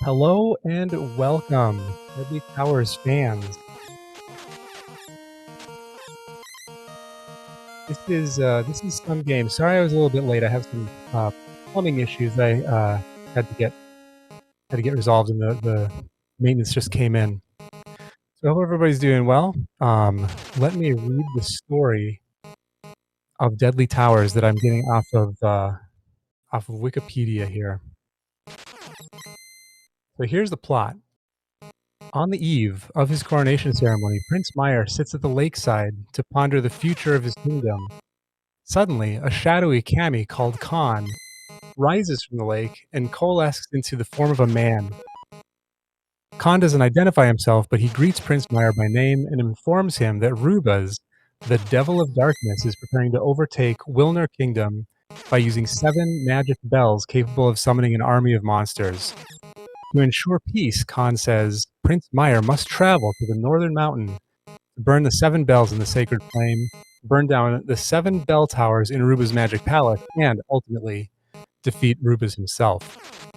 Hello and welcome, Deadly Towers fans. This is some game. Sorry I was a little bit late. I have some plumbing issues I had to get resolved, and the maintenance just came in. So I hope everybody's doing well. Let me read the story of Deadly Towers that I'm getting off of Wikipedia here. So here's the plot. On the eve of his coronation ceremony, Prince Meyer sits at the lakeside to ponder the future of his kingdom. Suddenly, a shadowy kami called Khan rises from the lake and coalesces into the form of a man. Khan doesn't identify himself, but he greets Prince Meyer by name and informs him that Rubaz, the Devil of Darkness, is preparing to overtake Wilner Kingdom by using 7 magic bells capable of summoning an army of monsters. To ensure peace, Khan says, Prince Meyer must travel to the northern mountain to burn the 7 bells in the sacred flame, burn down the 7 bell towers in Rubaz' magic palace, and ultimately defeat Rubaz himself.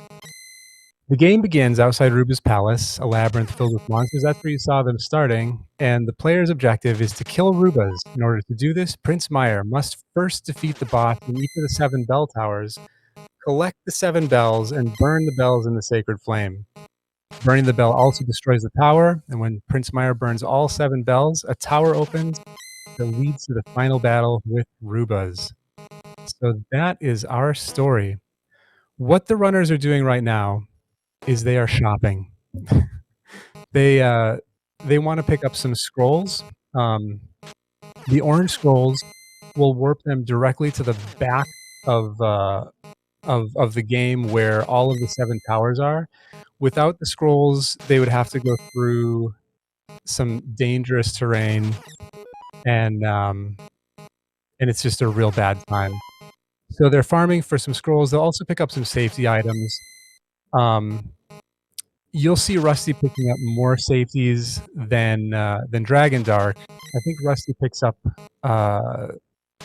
The game begins outside Rubaz' palace, a labyrinth filled with monsters. That's where you saw them starting, and the player's objective is to kill Rubaz. In order to do this, Prince Meyer must first defeat the boss in each of the 7 bell towers, collect the 7 bells, and burn the bells in the sacred flame. Burning the bell also destroys the tower, and when Prince Meyer burns all 7 bells, a tower opens that leads to the final battle with Rubaz. So that is our story. What the runners are doing right now is they are shopping. They want to pick up some scrolls. The orange scrolls will warp them directly to the back of the game where all of the 7 towers are. Without the scrolls, they would have to go through some dangerous terrain, and it's just a real bad time. So they're farming for some scrolls. They'll also pick up some safety items. You'll see Rusty picking up more safeties than Dragondarch. I think Rusty picks up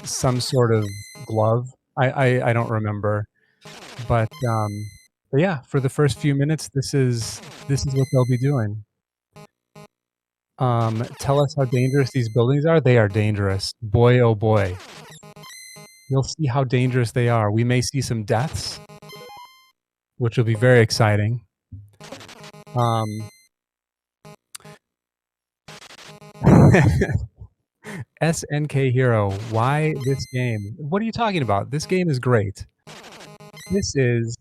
some sort of glove. I don't remember, but yeah, for the first few minutes, this is what they'll be doing. Tell us how dangerous these buildings are. They are dangerous. Boy, oh boy. You'll see how dangerous they are. We may see some deaths, which will be very exciting. SNK Hero, why this game? What are you talking about? This game is great. This is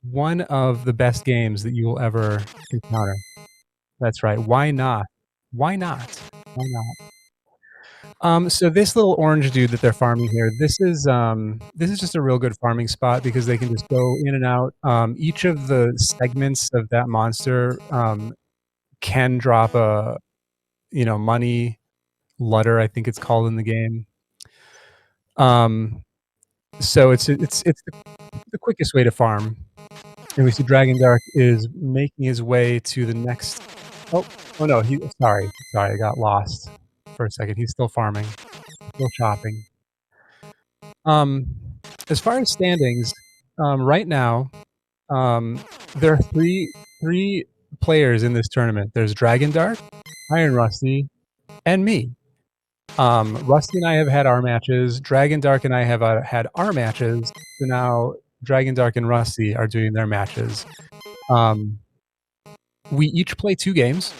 one of the best games that you will ever encounter. That's right. Why not? Why not? Why not? So this little orange dude that they're farming here, this is just a real good farming spot because they can just go in and out. Each of the segments of that monster can drop a money lutter, I think it's called in the game. So it's the quickest way to farm. And we see Dragondarch is making his way to the next. Oh no! Sorry, I got lost for a second. He's still farming, still shopping. As far as standings, right now, there are three players in this tournament. There's Dragondarch, ironrusty, and me. Rusty and I have had our matches. Dragondarch and I have had our matches. So now Dragondarch and Rusty are doing their matches. We each play 2 games.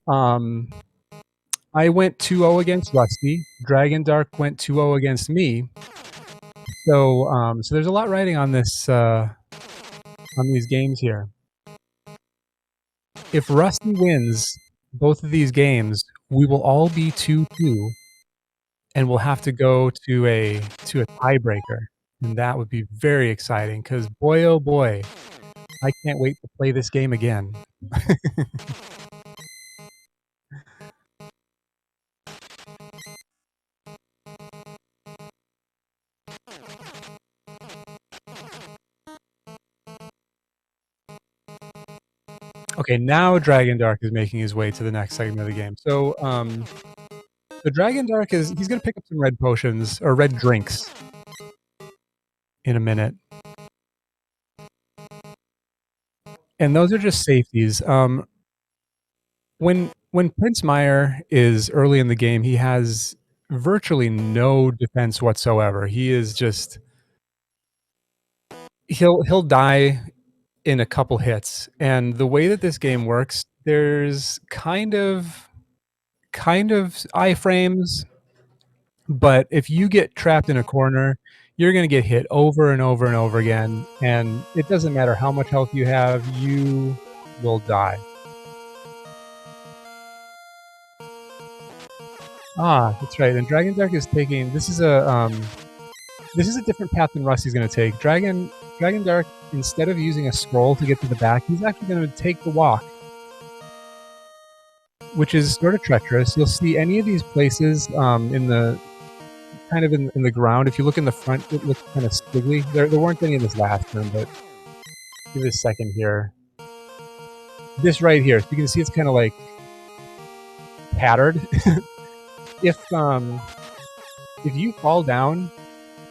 I went 2-0 against Rusty. Dragondarch went 2-0 against me. So there's a lot riding on this on these games here. If Rusty wins both of these games, we will all be 2-2, and we'll have to go to a tiebreaker, and that would be very exciting. Because boy, oh boy, I can't wait to play this game again. Okay, now Dragondarch is making his way to the next segment of the game. So, Dragondarch he's going to pick up some red potions or red drinks in a minute. And those are just safeties. When Prince Meyer is early in the game, he has virtually no defense whatsoever. He is just he'll die in a couple hits. And the way that this game works, there's kind of iframes, but if you get trapped in a corner, you're gonna get hit over and over and over again, and it doesn't matter how much health you have, you will die. Ah, that's right, and Dragondarch is taking this is a different path than Rusty's gonna take. Dragondarch, instead of using a scroll to get to the back, he's actually gonna take the walk, which is sort of treacherous. You'll see any of these places in the kind of in the ground. If you look in the front, it looks kind of squiggly. There weren't any in this last room, but give it a second here. This right here, so you can see it's kind of like pattered. If you fall down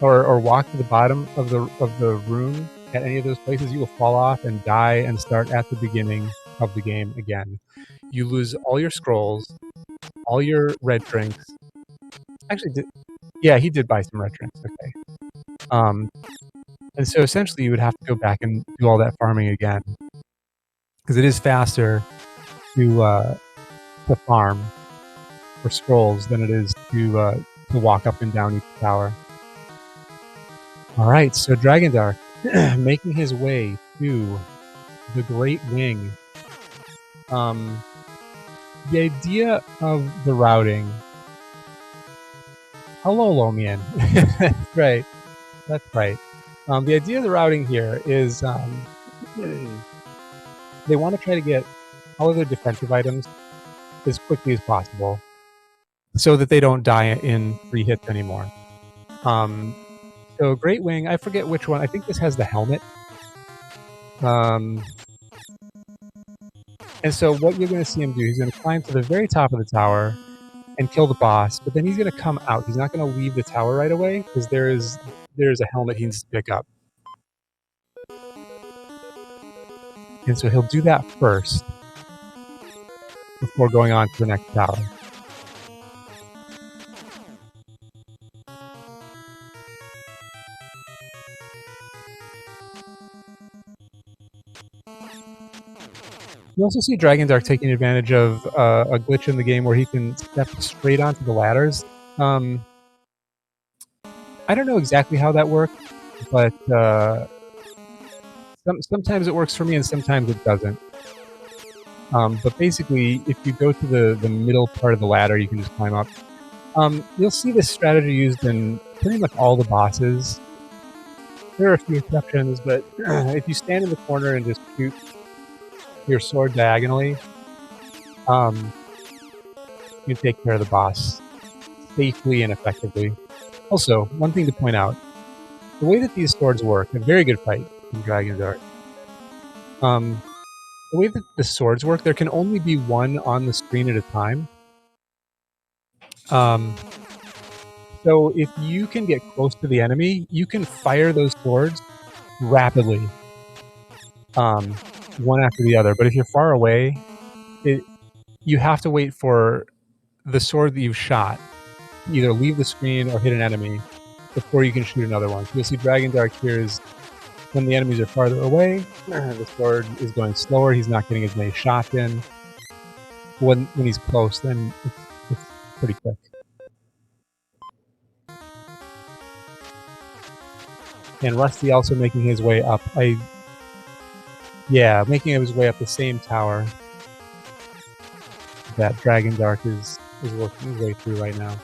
or walk to the bottom of the room at any of those places, you will fall off and die and start at the beginning of the game again. You lose all your scrolls, all your red drinks. Actually, yeah, he did buy some red drinks. Okay. And so essentially, you would have to go back and do all that farming again, because it is faster to farm for scrolls than it is to walk up and down each tower. All right, so Dragondarch making his way to the Great Wing. The idea of the routing. Hello, Lomian. That's right. That's right. The idea of the routing here is they want to try to get all of their defensive items as quickly as possible, so that they don't die in 3 hits anymore. So Great Wing, I forget which one. I think this has the helmet. And so what you're going to see him do, he's going to climb to the very top of the tower and kill the boss, but then he's going to come out. He's not going to leave the tower right away, because there's a helmet he needs to pick up. And so he'll do that first before going on to the next tower. You also see Dragondarch taking advantage of a glitch in the game where he can step straight onto the ladders. I don't know exactly how that works, but sometimes it works for me and sometimes it doesn't. But basically, if you go to the middle part of the ladder, you can just climb up. You'll see this strategy used in pretty much all the bosses. There are a few exceptions, but if you stand in the corner and just shoot your sword diagonally, you can take care of the boss safely and effectively. Also, one thing to point out, the way that these swords work, a very good fight in Dragondarch. The way that the swords work, there can only be one on the screen at a time. So if you can get close to the enemy, you can fire those swords rapidly, one after the other. But if you're far away, you have to wait for the sword that you've shot either leave the screen or hit an enemy before you can shoot another one. So you'll see Dragondarch here is when the enemies are farther away, the sword is going slower. He's not getting as many shots in. When he's close, then it's pretty quick. And Rusty also making his way up. Making his way up the same tower that Dragondarch is working his way through right now.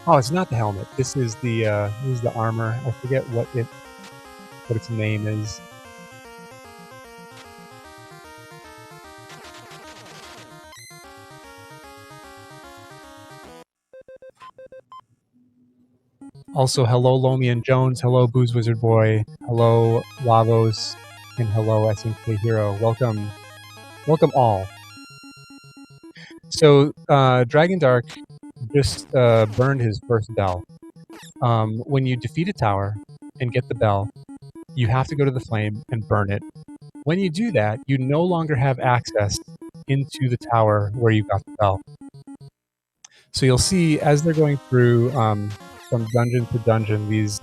Oh, it's not the helmet. This is the armor. I forget what its name is. Also, hello Lomian Jones, hello Booze Wizard Boy, hello Lavos, and hello SNK Hero. Welcome all. So Dragondarch just burned his first bell. When you defeat a tower and get the bell, you have to go to the flame and burn it When you do that, you no longer have access into the tower where you got the bell. So you'll see as they're going through from dungeon to dungeon, these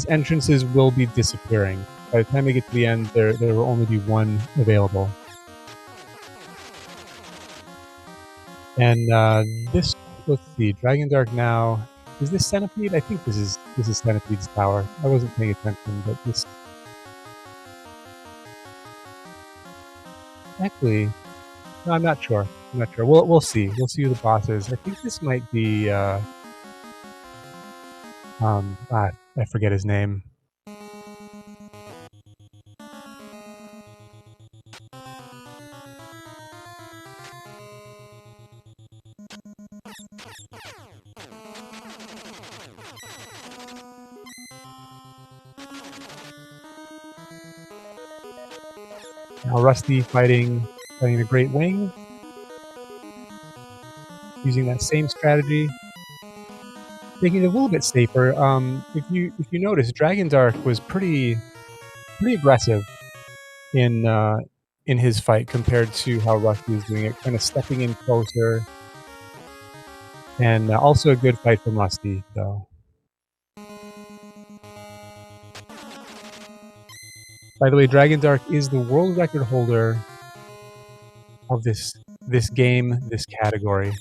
entrances will be disappearing. By the time they get to the end, there will only be one available. And this, let's see, Dragondarch now. Is this Centipede? I think this is Centipede's tower. I wasn't paying attention, but this actually, no, I'm not sure. I'm not sure. We'll see. We'll see who the boss is. I think this might be I forget his name. Now Rusty fighting the Great Wing, using that same strategy, making it a little bit safer. If you notice, Dragondarch was pretty aggressive in his fight compared to how Rusty is doing it, kind of stepping in closer, and also a good fight from Rusty, though. By the way, Dragondarch is the world record holder of this game, this category.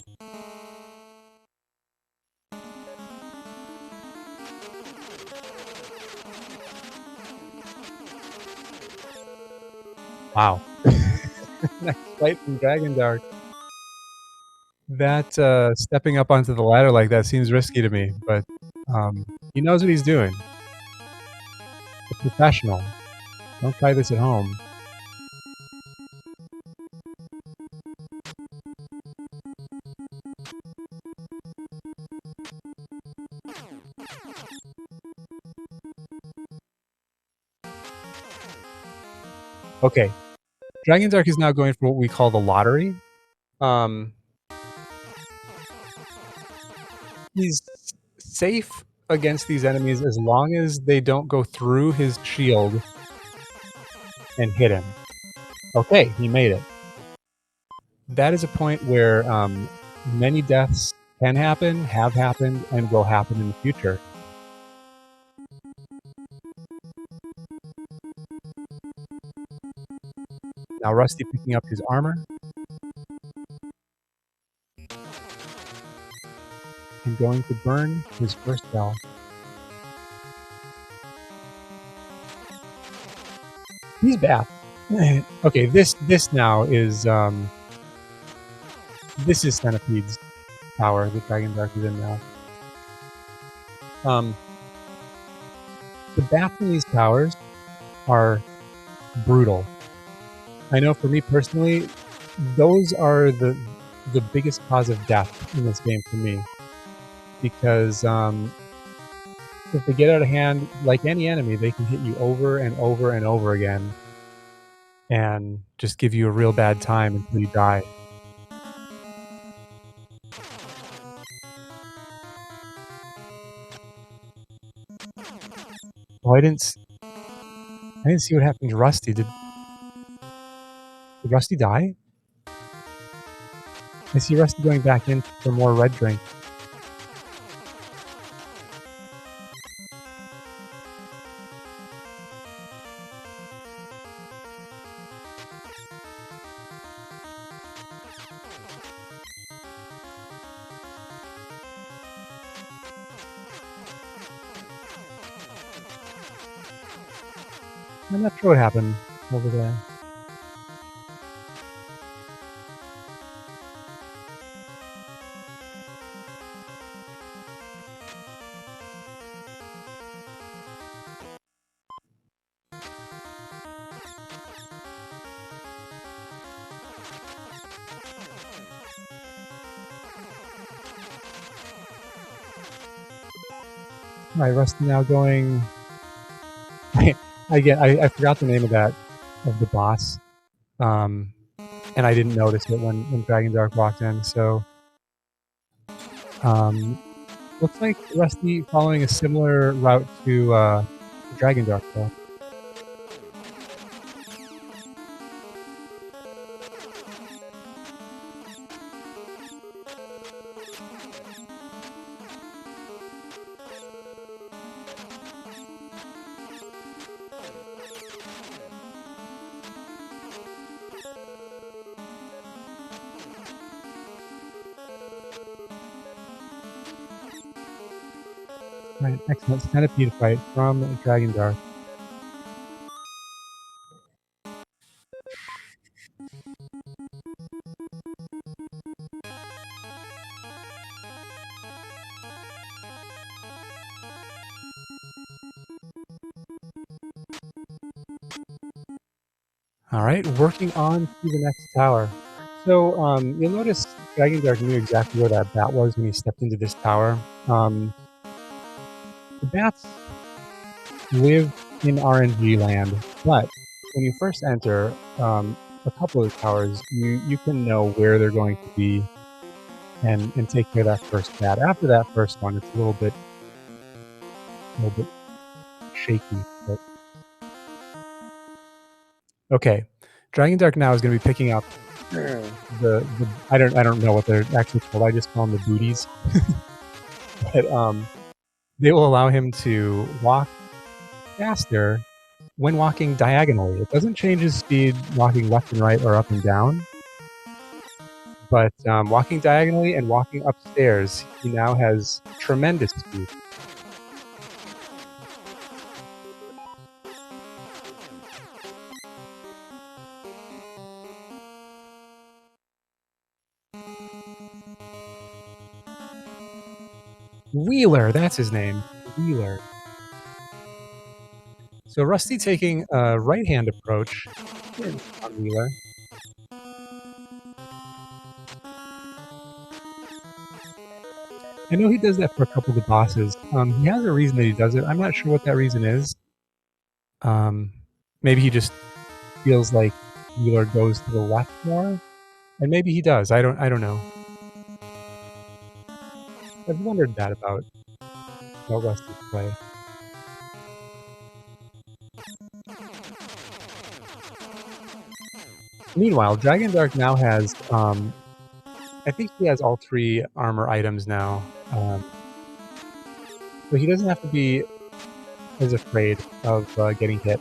Wow. Nice fight from Dragondarch. That stepping up onto the ladder like that seems risky to me, but he knows what he's doing. A professional. Don't try this at home. Okay. Dragondarch is now going for what we call the lottery. He's safe against these enemies as long as they don't go through his shield and hit him. Okay, he made it. That is a point where many deaths can happen, have happened, and will happen in the future. Now Rusty picking up his armor. And going to burn his first bell. He's back. Okay, this now is this is Centipede's tower that Dragondarch is in now. The bats in these towers are brutal. I know for me personally, those are the biggest cause of death in this game for me. Because if they get out of hand, like any enemy, they can hit you over and over and over again and just give you a real bad time until you die. Oh, I didn't see what happened to Rusty. Did Rusty die? I see Rusty going back in for more red drink. I'm not sure what happened over there. Alright, Rusty now going... I forgot the name of the boss. And I didn't notice it when Dragondarch walked in, so... looks like Rusty following a similar route to Dragondarch, though. Right, excellent centipede fight from Dragondarch. Alright, working on to the next tower. So, you'll notice Dragondarch knew exactly where that bat was when he stepped into this tower. The bats live in RNG land, but when you first enter a couple of towers, you can know where they're going to be and take care of that first bat. After that first one, it's a little bit shaky. But okay, Dragondarch now is going to be picking up the I don't know what they're actually called. I just call them the booties. But they will allow him to walk faster when walking diagonally. It doesn't change his speed walking left and right or up and down, but walking diagonally and walking upstairs, he now has tremendous speed. Wheeler, that's his name. Wheeler. So Rusty taking a right-hand approach on Wheeler. I know he does that for a couple of the bosses. He has a reason that he does it. I'm not sure what that reason is. Maybe he just feels like Wheeler goes to the left more, and maybe he does. I don't know. I've wondered that about Rusty's play. Meanwhile, Dragondarch now has, I think he has all 3 armor items now. So he doesn't have to be as afraid of getting hit.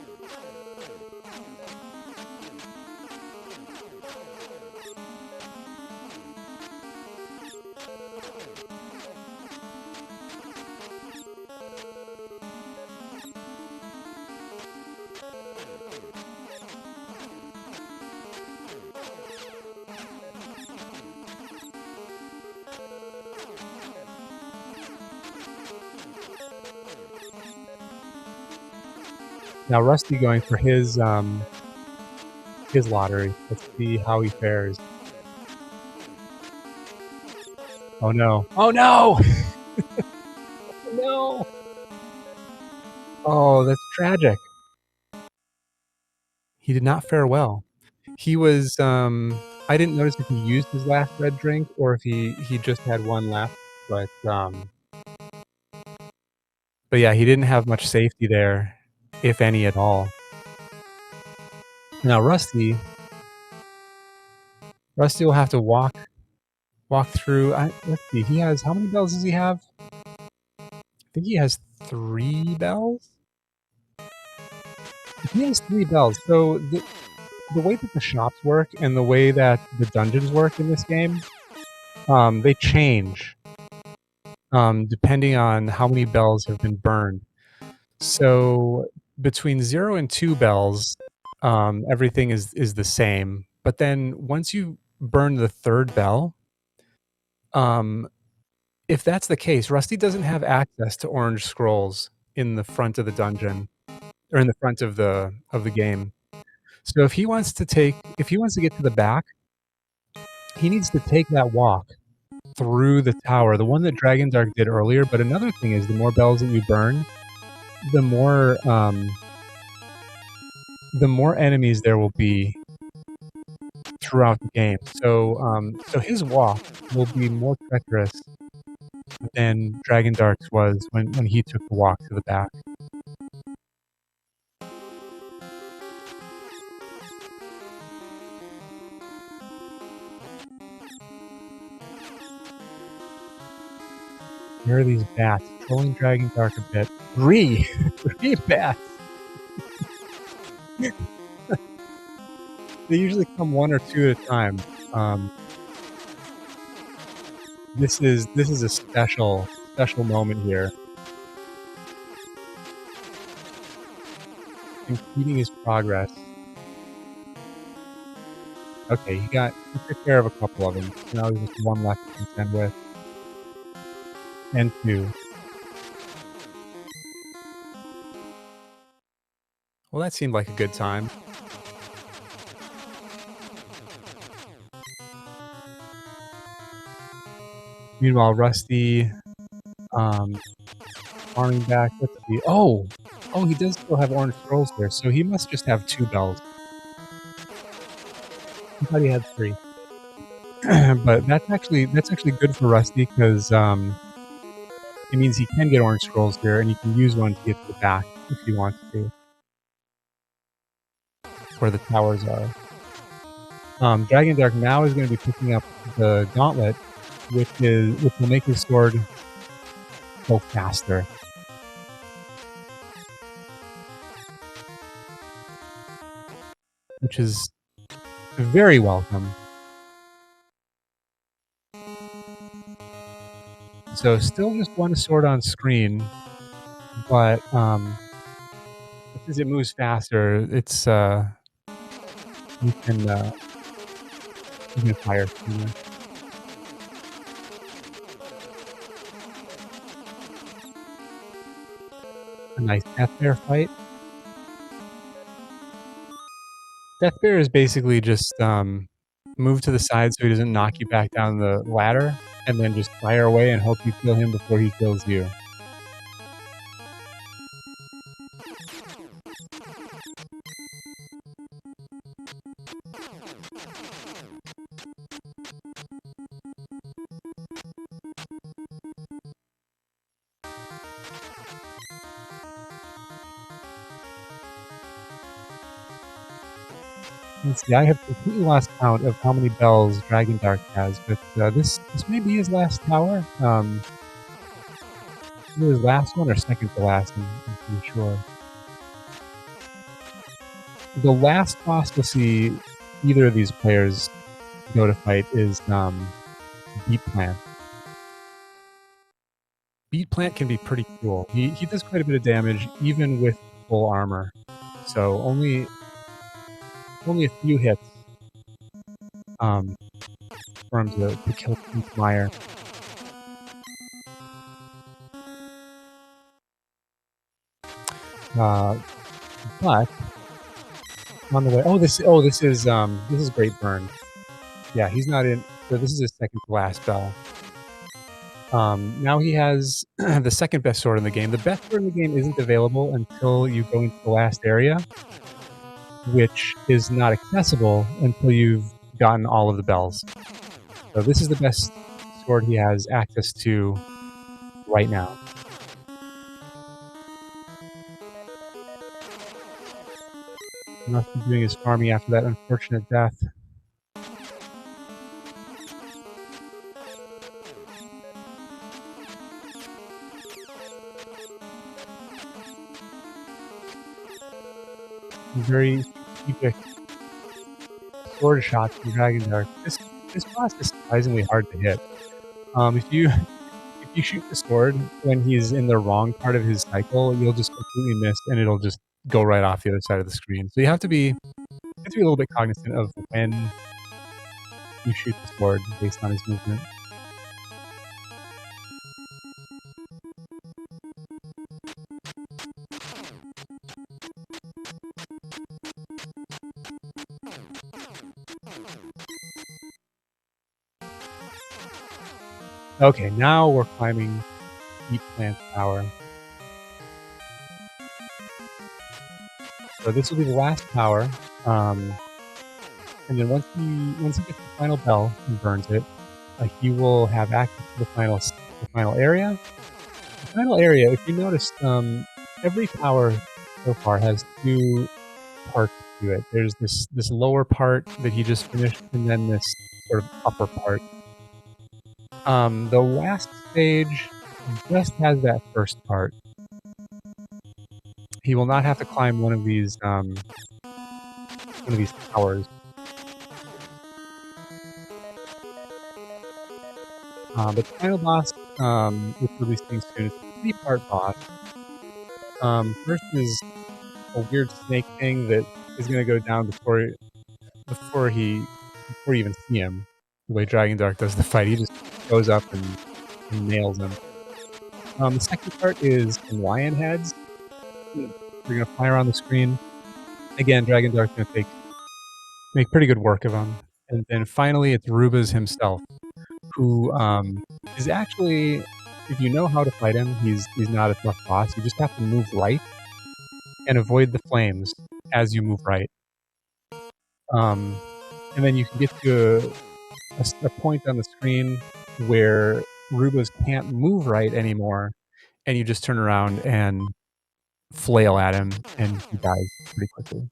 Now Rusty going for his lottery. Let's see how he fares. Oh no. Oh no! No! Oh, that's tragic. He did not fare well. He was, I didn't notice if he used his last red drink or if he just had one left, but yeah, he didn't have much safety there, if any at all. Now Rusty will have to walk through. Let's see. He has, how many bells does he have? I think he has 3 bells. He has 3 bells. So the way that the shops work and the way that the dungeons work in this game, they change depending on how many bells have been burned. So between 0 and 2 bells, everything is the same. But then once you burn the 3rd bell, if that's the case, Rusty doesn't have access to orange scrolls in the front of the dungeon or in the front of the game. So if he wants to get to the back, he needs to take that walk through the tower, the one that Dragondarch did earlier. But another thing is, the more bells that you burn, the more enemies there will be throughout the game. So so his walk will be more treacherous than Dragondarch's was when he took the walk to the back. Where are these bats? Trolling Dragondarch a bit. 3! 3 bats! They usually come 1 or 2 at a time. This is a special moment here. impeding his progress. Okay, he took care of a couple of them. Now there's just one left to contend with. And two. Well, that seemed like a good time. Meanwhile, Rusty, farming back. Let's see. Oh, he does still have orange scrolls there, so he must just have 2 bells. I thought he had 3. But that's actually good for Rusty because it means he can get orange scrolls here, and he can use one to get to the back if he wants to, where the towers are. Dragondarch now is going to be picking up the gauntlet, which will make his sword go faster. Which is very welcome. So still just one sword on screen, but as it moves faster, it's you can fire sooner. A nice death bear fight. Death bear is basically just move to the side so he doesn't knock you back down the ladder, and then just fire away and hope you kill him before he kills you. Let's see, I have completely lost count of how many bells Dragondarch has, but this may be his last tower. His last one or second to last, I'm pretty sure. The last boss we'll see either of these players go to fight is Beat Plant. Beat Plant can be pretty cool. He does quite a bit of damage even with full armor. So only a few hits for him to kill Prince Meyer. But on the way, this is Great Burn. Yeah, he's not in. So this is his second to last bell. Now he has the second best sword in the game. The best sword in the game isn't available until you go into the last area, which is not accessible until you've gotten all of the bells. So this is the best sword he has access to right now. He must be doing his farming after that unfortunate death. Very strategic sword shots from Dragondarch. This boss is surprisingly hard to hit. If you shoot the sword when he's in the wrong part of his cycle, you'll just completely miss, and it'll just go right off the other side of the screen. So you have to be a little bit cognizant of when you shoot the sword based on his movement. Okay, now we're climbing Deep Plant Tower. So this will be the last tower. And then once he gets the final bell and burns it, he will have access to the final area. The final area, if you notice, every tower so far has 2 parts to it. There's this lower part that he just finished, and then this sort of upper part. The last stage just has that first part. He will not have to climb one of these towers. But the final boss, which releasing soon, is a 3-part boss. First is a weird snake thing that is gonna go down before he before you even see him. The way Dragondarch does the fight, he just goes up and nails him. The second part is some lion heads. They're gonna fly around the screen. Again, Dragondarch's gonna make pretty good work of them. And then finally, it's Rubas himself, who is actually, if you know how to fight him, he's not a tough boss. You just have to move right and avoid the flames as you move right. Um, and then you can get to a point on the screen where Rubas can't move right anymore, and you just turn around and flail at him, and he dies pretty quickly.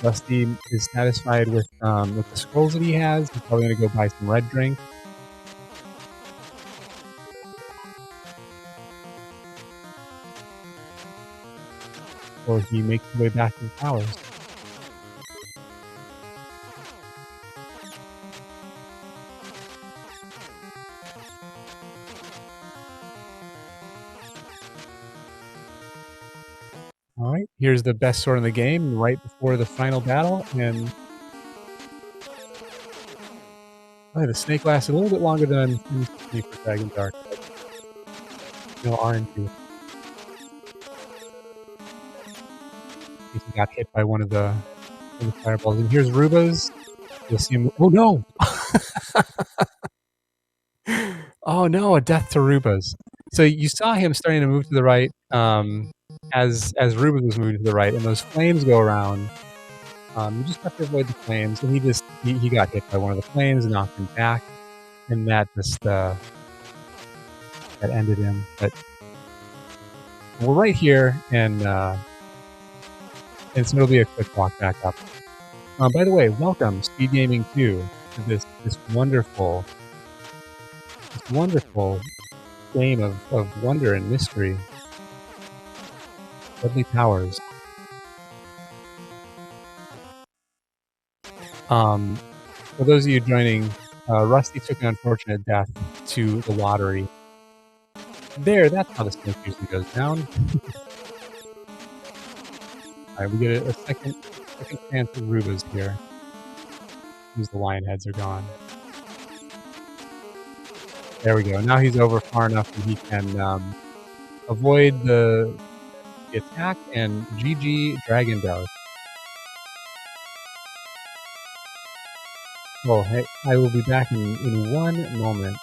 Rusty is satisfied with the scrolls that he has. He's probably gonna go buy some red drink. Or he makes his way back to the towers. Alright, here's the best sword in the game right before the final battle, and the snake lasted a little bit longer than me for Dragondarch, but no RNG. I think he got hit by one of the fireballs. And here's Rubas. You'll see him. Oh no! Oh no, a death to Rubas. So you saw him starting to move to the right, as Rubas was moving to the right, and those flames go around. You just have to avoid the flames, and he got hit by one of the flames and knocked him back, and that just that ended him. But we're right here, and so it'll be a quick walk back up. By the way, welcome SpeedGaming 2 to this wonderful game of wonder and mystery. Deadly Towers. For those of you joining, Rusty took an unfortunate death to the lottery. That's how the snake usually goes down. Alright, we get a second chance at Rubas here. As the lion heads are gone. There we go. Now he's over far enough that he can avoid the attack, and GG Dragondarch. Oh, hey, I will be back in one moment.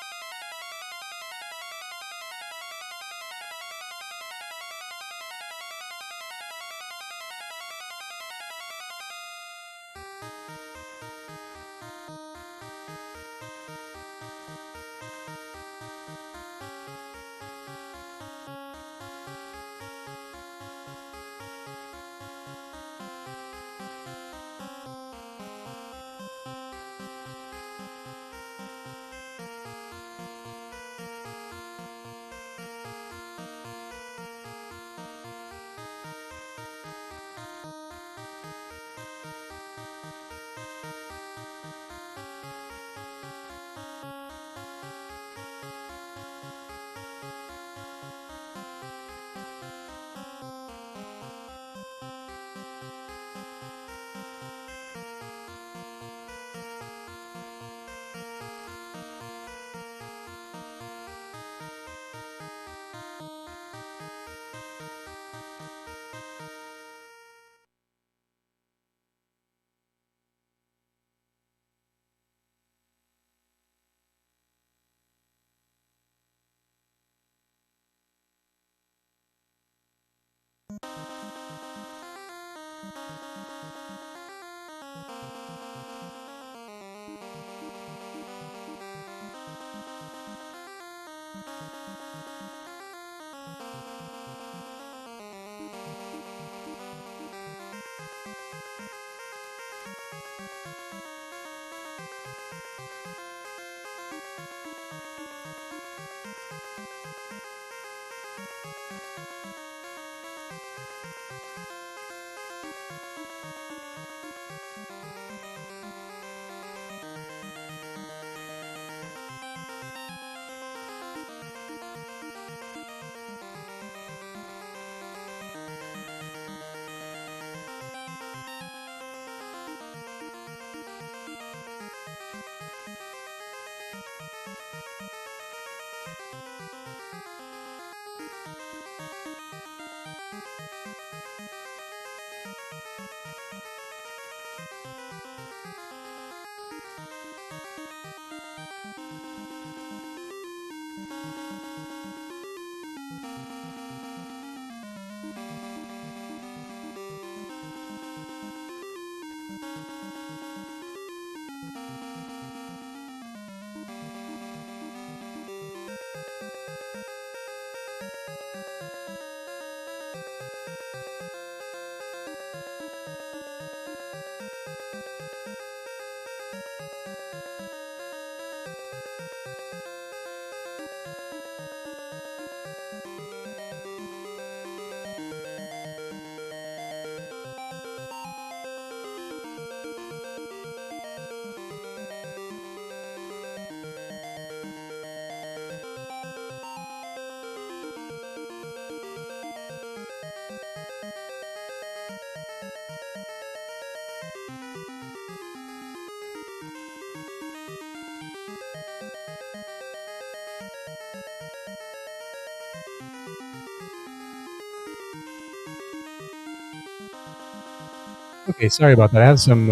Okay, sorry about that. I have some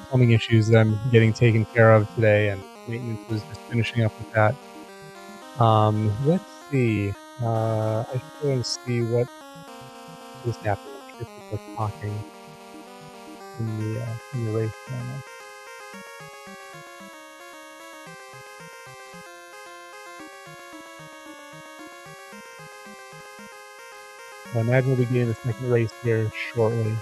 plumbing issues that I'm getting taken care of today, and maintenance was just finishing up with that. Let's see. I should go and see what just happened. I'm sure people are talking in the race channel. I imagine we'll be getting the second race here shortly.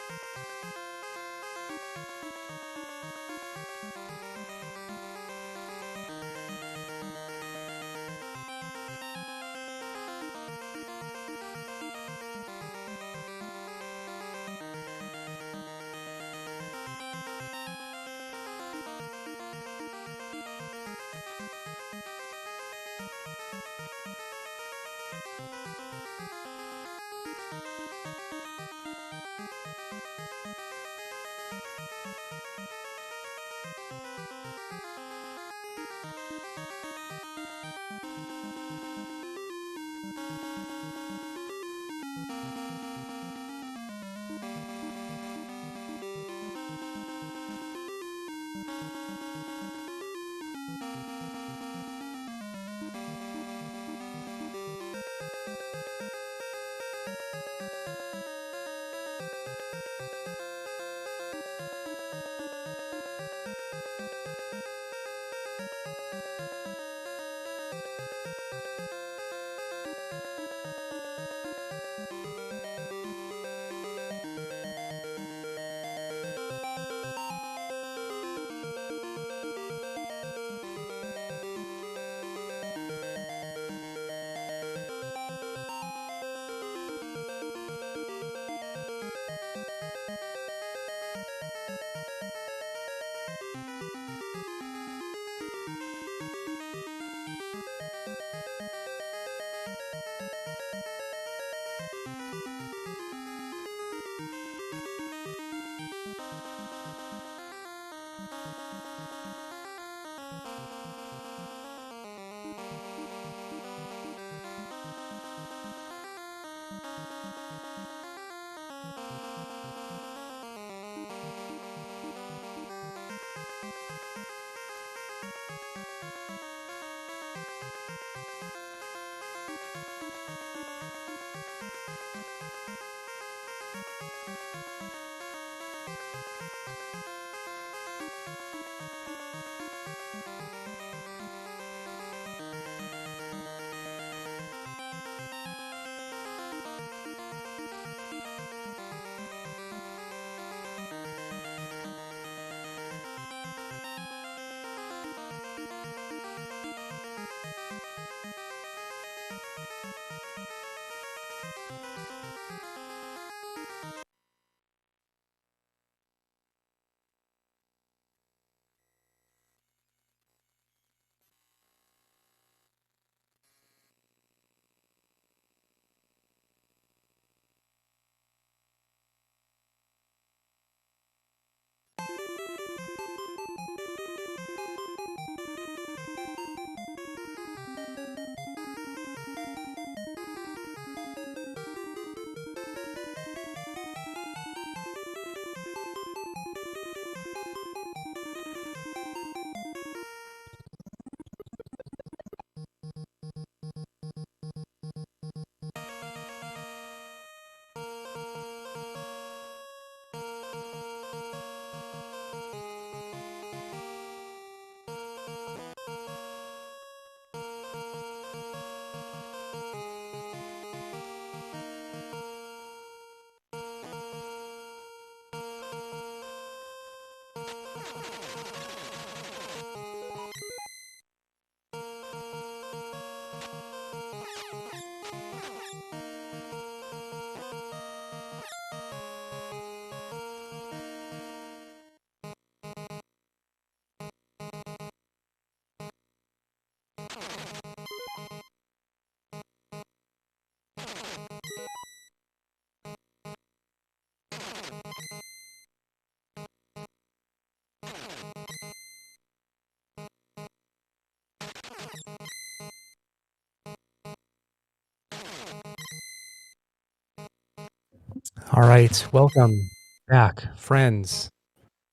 All right, welcome back, friends,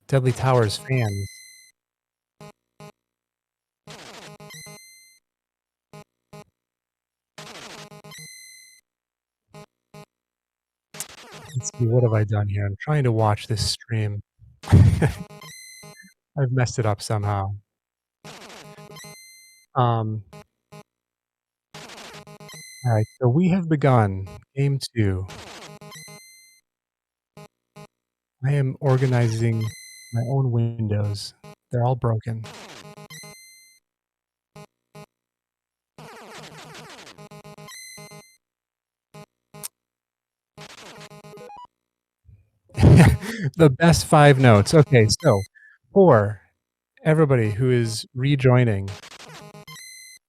Deadly Towers fans. Let's see, what have I done here? I'm trying to watch this stream. I've messed it up somehow. All right, so we have begun game 2. I am organizing my own windows. They're all broken. The best 5 notes. Okay, so for everybody who is rejoining,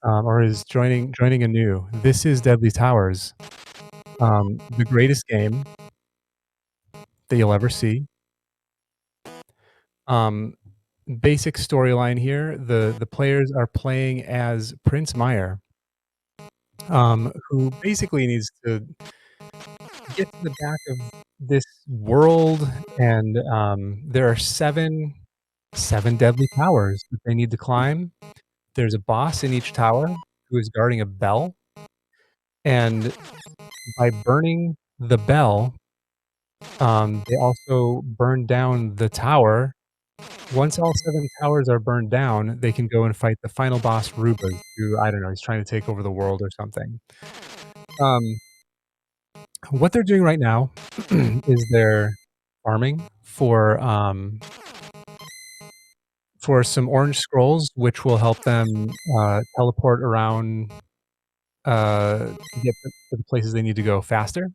or is joining anew, this is Deadly Towers, the greatest game that you'll ever see. Basic storyline here, the players are playing as Prince Meyer, who basically needs to get to the back of this world, and, there are 7 deadly towers that they need to climb. There's a boss in each tower who is guarding a bell, and by burning the bell, they also burn down the tower. Once all 7 towers are burned down, they can go and fight the final boss, Rubas, who, I don't know, he's trying to take over the world or something. What they're doing right now is they're farming for some orange scrolls, which will help them, teleport around, to get to the places they need to go faster.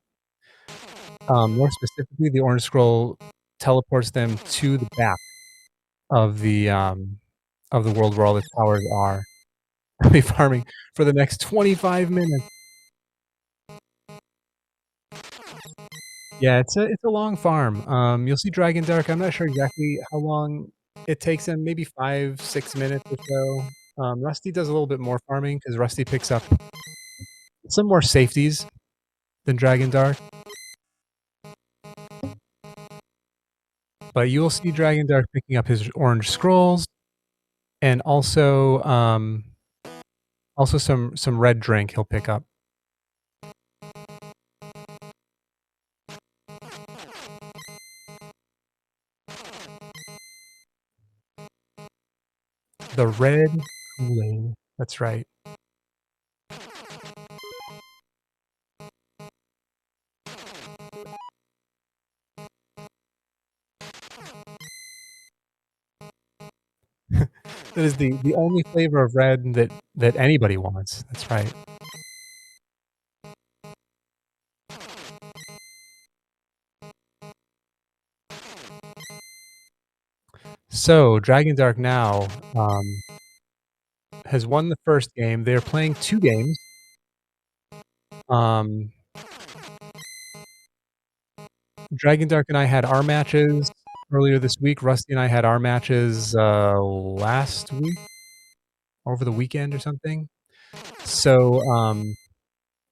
More specifically, the orange scroll teleports them to the back of the world where all the towers are. I'll be farming for the next 25 minutes. Yeah, it's a long farm. You'll see Dragondarch. I'm not sure exactly how long it takes him, maybe 5, 6 minutes or so. Rusty does a little bit more farming because Rusty picks up some more safeties than Dragondarch. But you'll see Dragondarch picking up his orange scrolls and also some red drink he'll pick up. The red Kool-Aid. That's right. That is the only flavor of red that anybody wants. That's right. So, Dragondarch now, has won the first game. They're playing 2 games. Um, Dragondarch and I had our matches earlier this week. Rusty and I had our matches, last week, over the weekend or something. So,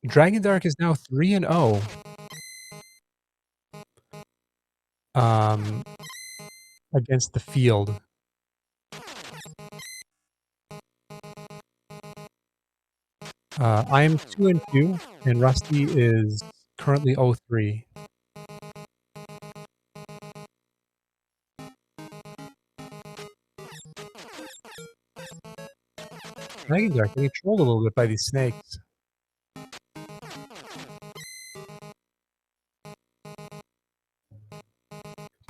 Dragondarch is now 3-0. Um, against the field. I am 2-2, and Rusty is currently 0-3. Dragondarch getting trolled a little bit by these snakes.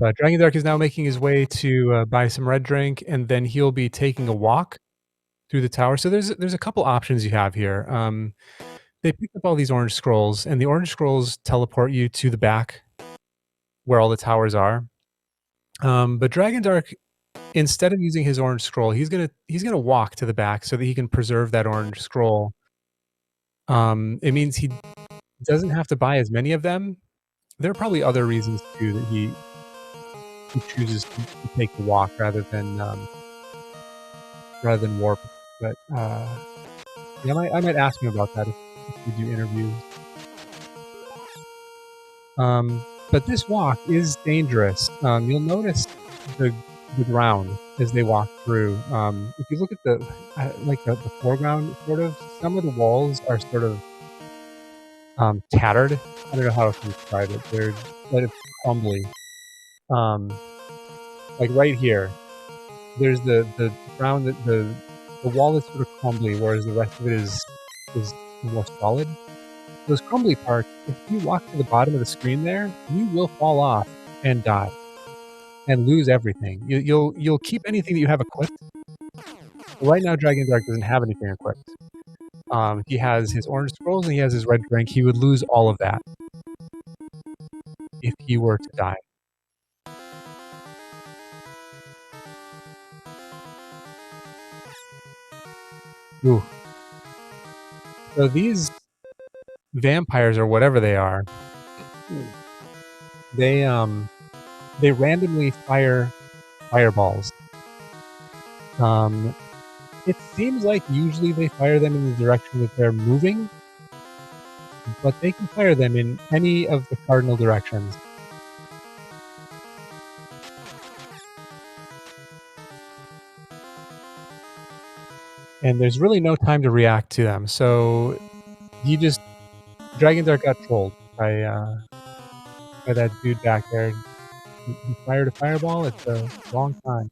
But Dragondarch is now making his way to buy some red drink, and then he'll be taking a walk through the tower. So there's a couple options you have here. They picked up all these orange scrolls, and the orange scrolls teleport you to the back where all the towers are. But Dragondarch, instead of using his orange scroll, he's gonna walk to the back so that he can preserve that orange scroll. It means he doesn't have to buy as many of them. There are probably other reasons too that he chooses to take the walk rather than warp. But yeah, I might ask him about that if we do interviews. But this walk is dangerous. You'll notice the ground as they walk through. If you look at the foreground, sort of, some of the walls are sort of tattered. I don't know how to describe it. They're kind of crumbly. Um, like right here, there's the ground that the wall is sort of crumbly, whereas the rest of it is more solid. Those crumbly parts, if you walk to the bottom of the screen there, you will fall off and die and lose everything. You'll keep anything that you have equipped. But right now, Dragondarch doesn't have anything equipped. He has his orange scrolls and he has his red drink. He would lose all of that if he were to die. Ooh. So these vampires or whatever they are, they randomly fire fireballs. It seems like usually they fire them in the direction that they're moving, but they can fire them in any of the cardinal directions. And there's really no time to react to them. So Dragondarch got trolled by that dude back there. He fired a fireball at the wrong time.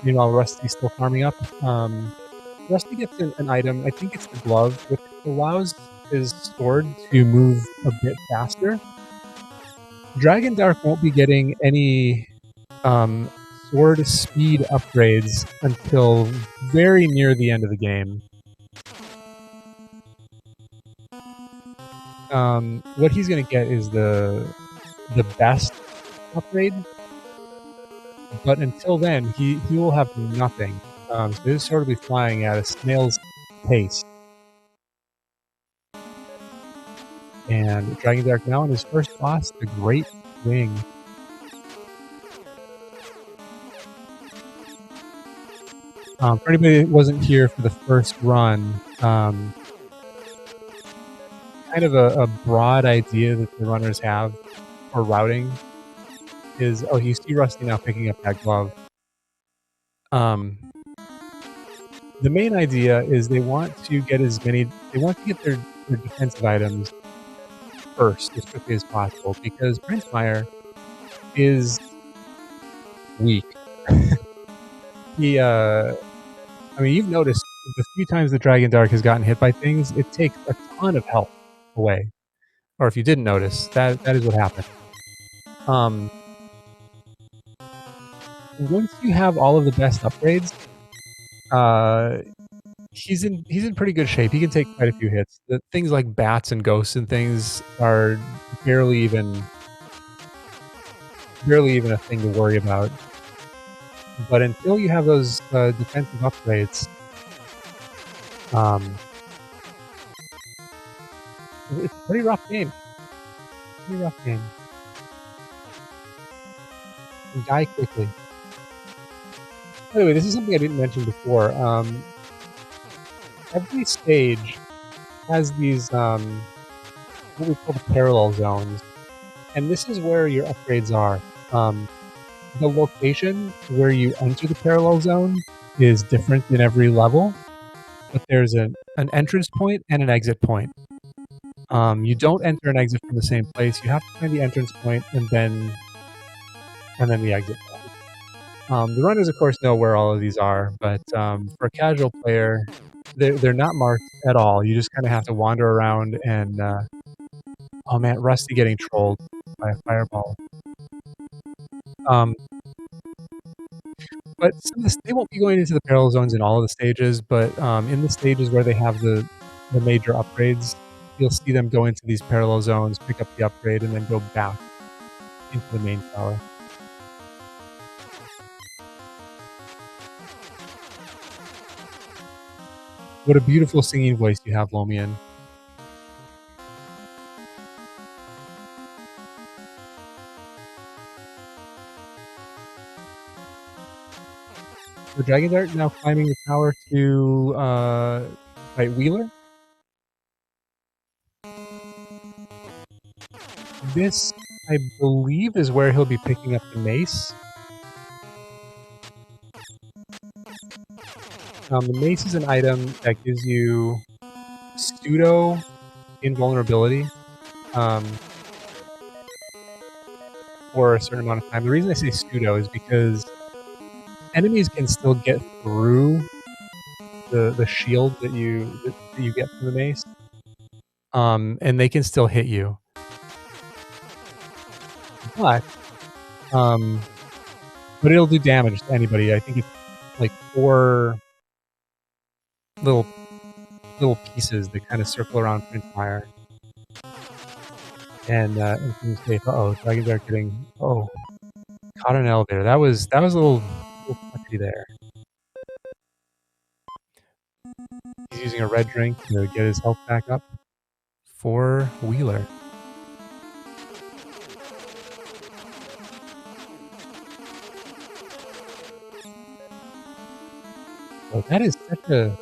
Meanwhile, Rusty's still farming up. Rusty gets an item, I think it's the glove, which allows his sword to move a bit faster. Dragondarch won't be getting any sword speed upgrades until very near the end of the game. What he's going to get is the best upgrade, but until then, he will have nothing. So he'll sort of be flying at a snail's pace. And Dragondarch now in his first boss, the Great Wing. For anybody that wasn't here for the first run, kind of a broad idea that the runners have for routing is, oh, you see Rusty now picking up that glove. The main idea is they want to get their defensive items first as quickly as possible, because Prince Meyer is weak. You've noticed the few times the Dragondarch has gotten hit by things, it takes a ton of health away. Or if you didn't notice, that is what happened. Once you have all of the best upgrades, he's in pretty good shape. He can take quite a few hits. Things like bats and ghosts and things are barely even a thing to worry about. But until you have those defensive upgrades, it's a pretty rough game. You die quickly. Anyway, this is something I didn't mention before. Every stage has these what we call the parallel zones, and this is where your upgrades are. The location where you enter the parallel zone is different in every level, but there's an entrance point and an exit point. You don't enter and exit from the same place. You have to find the entrance point and then the exit point. The runners, of course, know where all of these are, but for a casual player, They're not marked at all. You just kinda have to wander around and, oh man, Rusty getting trolled by a fireball. Um, but some of this they won't be going into the peril zones in all of the stages, but, in the stages where they have the major upgrades, you'll see them go into these parallel zones, pick up the upgrade, and then go back into the main tower. What a beautiful singing voice you have, Lomian. So Dragondarch now climbing the tower to, fight Wheeler. This, I believe, is where he'll be picking up the mace. The mace is an item that gives you pseudo invulnerability, um, for a certain amount of time. The reason I say pseudo is because enemies can still get through the shield that you get from the mace, and they can still hit you. But, um, but it'll do damage to anybody. I think it's like 4 little little pieces that kinda circle around Prince Mire and seem safe. Uh-oh, Dragondarch getting caught in an elevator. That was a little touchy there. He's using a red drink to get his health back up for Wheeler. So that is such an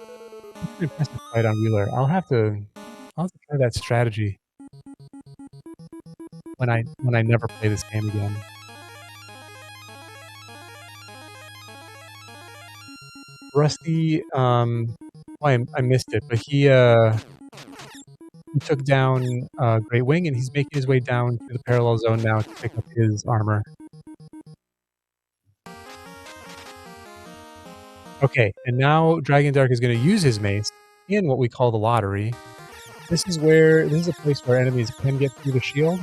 impressive fight on Wheeler. I'll have to try that strategy when I never play this game again. Rusty, I missed it, but he took down, Great Wing, and he's making his way down to the parallel zone now to pick up his armor. Okay, and now Dragondarch is gonna use his mace in what we call the lottery. This is a place where enemies can get through the shield.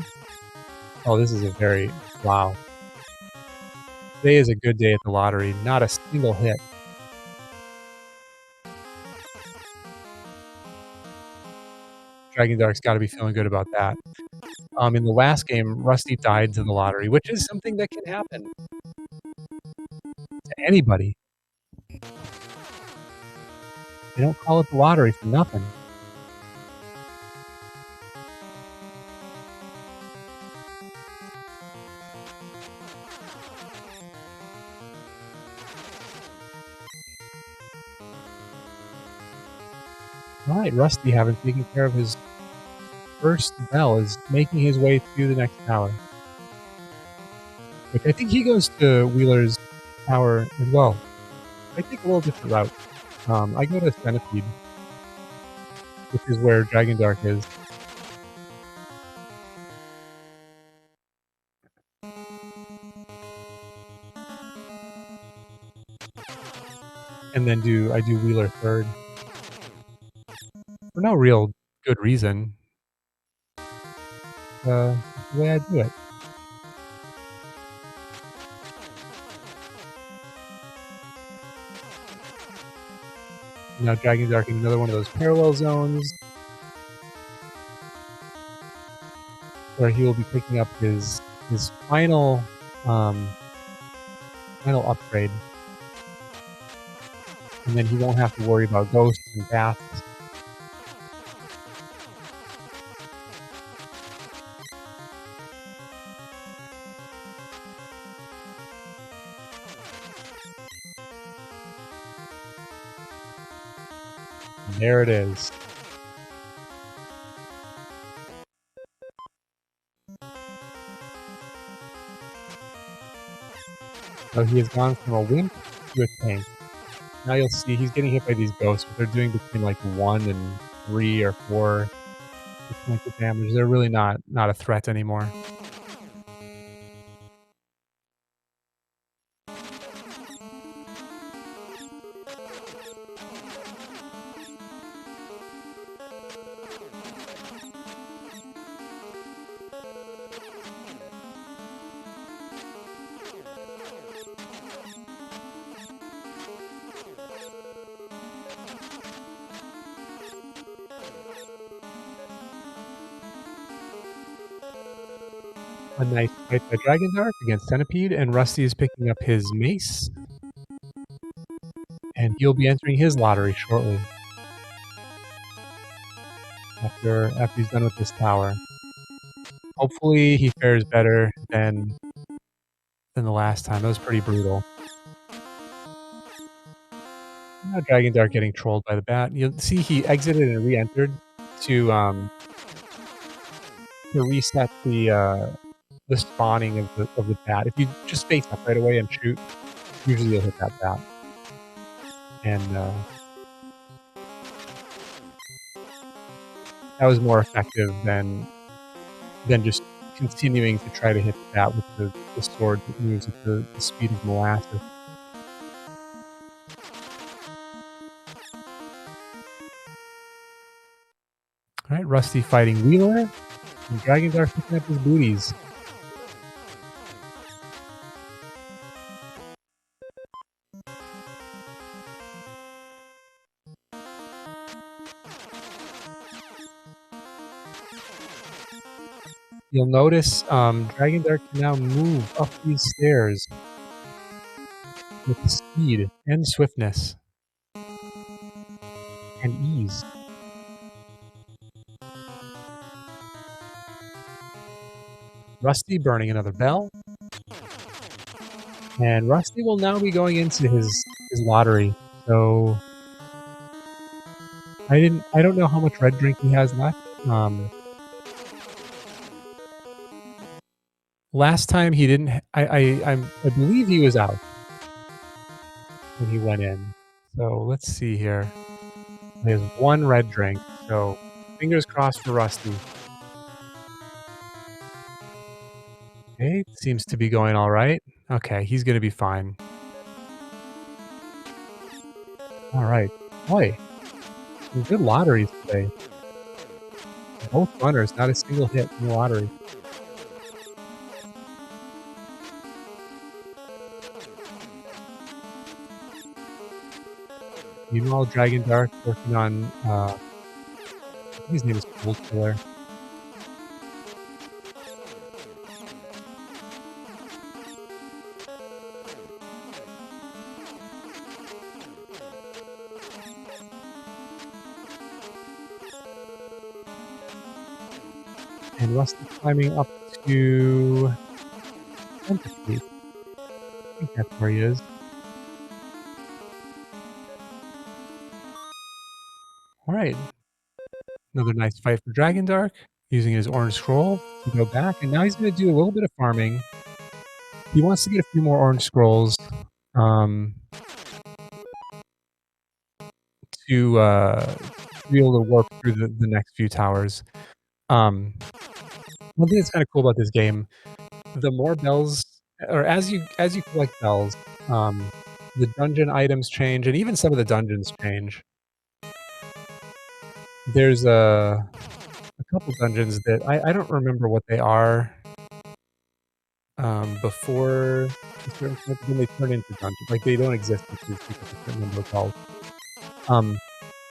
Oh, this is a very wow. Today is a good day at the lottery, not a single hit. Dragondarch's gotta be feeling good about that. In the last game, Rusty died to the lottery, which is something that can happen to anybody. They don't call it the lottery for nothing. Alright, Rusty, having taken care of his first bell, is making his way to the next tower. Which I think he goes to Wheeler's tower as well. I take a little different route. I go to Centipede, which is where Dragondarch is. And then I do Wheeler third. For no real good reason. It's the way I do it. Now Dragondarch in another one of those parallel zones where he will be picking up his um, final upgrade. And then he won't have to worry about ghosts and paths. And there it is. So he has gone from a wimp to a tank. Now you'll see he's getting hit by these ghosts, but they're doing between like 1 and 3 or 4 points of damage. They're really not a threat anymore. A nice fight by Dragondarch against Centipede, and Rusty is picking up his mace, and he'll be entering his lottery shortly after he's done with this tower. Hopefully, he fares better than the last time. That was pretty brutal. Now Dragondarch getting trolled by the bat. You'll see he exited and re-entered to reset the spawning of the bat. If you just face up right away and shoot, usually you'll hit that bat. And that was more effective than just continuing to try to hit the bat with the sword that moves at the speed of molasses. Alright, Rusty fighting Wheeler, and Dragondarch picking up his booties. You'll notice Dragondarch can now move up these stairs with speed and swiftness and ease. Rusty burning another bell. And Rusty will now be going into his lottery. So I don't know how much red drink he has left. Last time he didn't. I believe he was out when he went in. So let's see here. He has one red drink. So fingers crossed for Rusty. Okay, seems to be going all right. Okay, he's gonna be fine. All right, boy, some good lotteries today. Both runners, not a single hit in the lottery. Meanwhile, Dragondarch working on, I think his name is Cold Killer. And Rusty climbing up to Centipede. I think that's where he is. Alright. Another nice fight for Dragondarch, using his orange scroll to go back, and now he's gonna do a little bit of farming. He wants to get a few more orange scrolls to be able to work through the next few towers. One thing that's kinda cool about this game, the more bells, or as you collect bells, the dungeon items change, and even some of the dungeons change. There's a couple dungeons that I don't remember what they are, before a certain point, then they turn into dungeons. Like, they don't exist until you pick up a certain number of bells.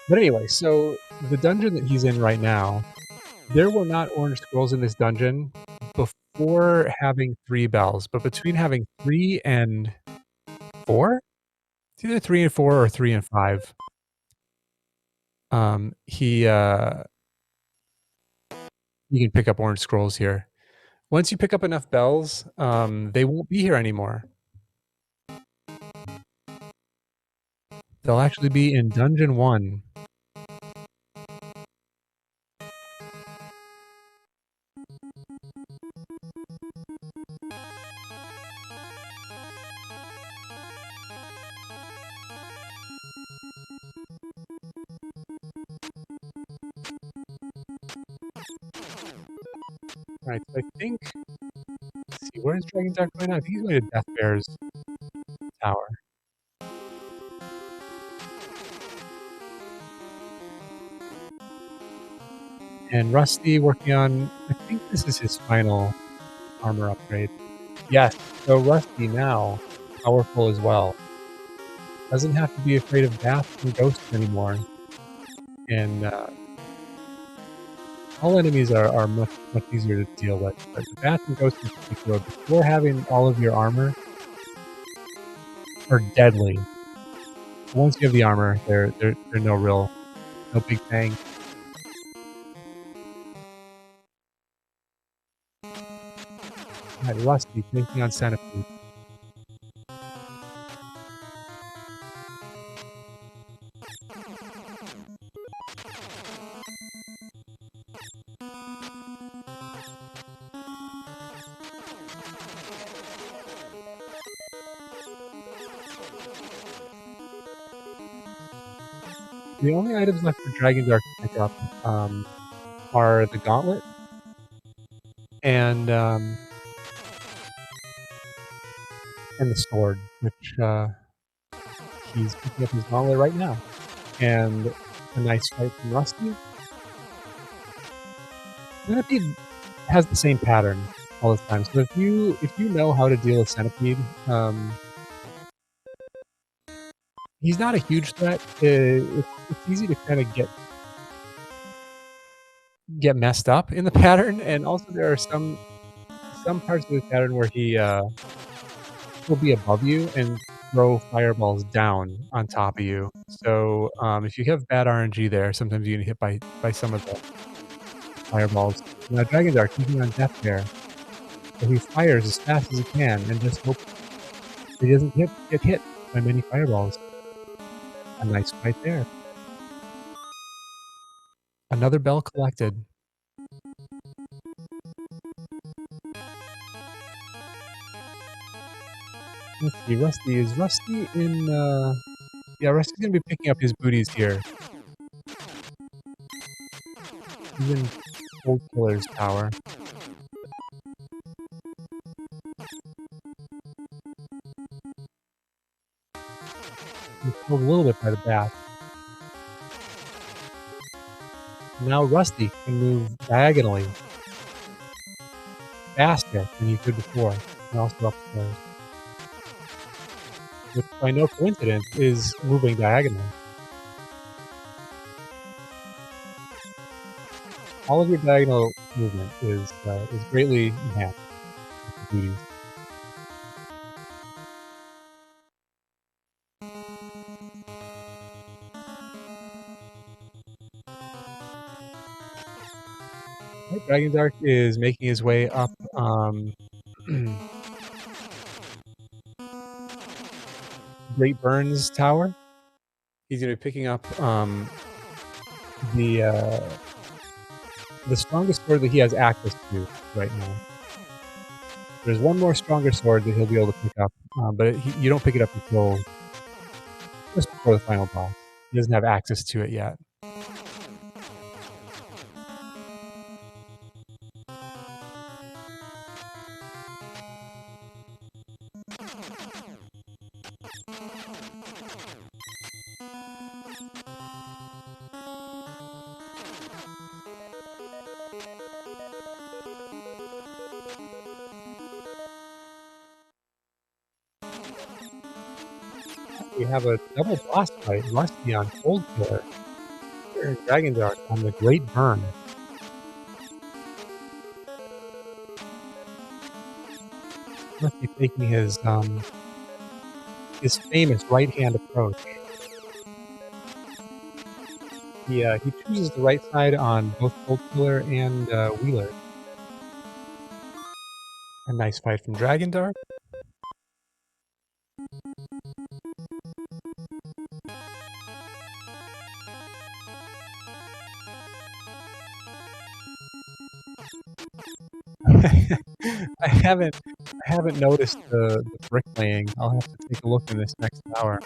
But anyway, so the dungeon that he's in right now, there were not orange scrolls in this dungeon before having 3 bells, but between having 3 and 4? It's either 3 and 4 or 3 and 5. You can pick up orange scrolls here. Once you pick up enough bells, they won't be here anymore. They'll actually be in Dungeon 1. Alright, so I think, let's see, where is Dragondarch going now? I think he's going to Death Bear's tower. And Rusty working on, I think this is his final armor upgrade. Yes, so Rusty now powerful as well. Doesn't have to be afraid of bats and ghosts anymore. And All enemies are much easier to deal with, but the bats and ghosts in particular, before having all of your armor, are deadly. Once you have the armor, they're no big bang. Alright, Rusty taking on Centipede. The only items left for Dragondarch to pick up are the gauntlet and the sword, which he's picking up his gauntlet right now. And a nice fight from Rusty. Centipede has the same pattern all the time. So if you know how to deal with Centipede, he's not a huge threat. It's easy to kind of get messed up in the pattern, and also there are some parts of the pattern where he will be above you and throw fireballs down on top of you. So if you have bad RNG there, sometimes you get hit by some of the fireballs. Now Dragondarch taking on Death Bear, so he fires as fast as he can and just hopes he doesn't get hit by many fireballs. A nice fight there. Another bell collected. Let's see, Rusty. Is Rusty in, yeah, Rusty's gonna be picking up his booties here. He's in Cold Killer's tower. He's killed a little bit by the bat. Now Rusty can move diagonally faster than he could before, and also upstairs. Which, by no coincidence, is moving diagonally. All of your diagonal movement is greatly enhanced with the booties. Right, Dragondarch is making his way up Great Burns Tower. He's gonna be picking up the strongest sword that he has access to right now. There's one more stronger sword that he'll be able to pick up, but you don't pick it up until just before the final boss. He doesn't have access to it yet. We have a double boss fight, Rusty on Cold Killer, and Dragondarch on the Great Burn. Rusty taking his famous right-hand approach. He chooses the right side on both Cold Killer and Wheeler. A nice fight from Dragondarch. I haven't noticed the bricklaying. I'll have to take a look in this next hour.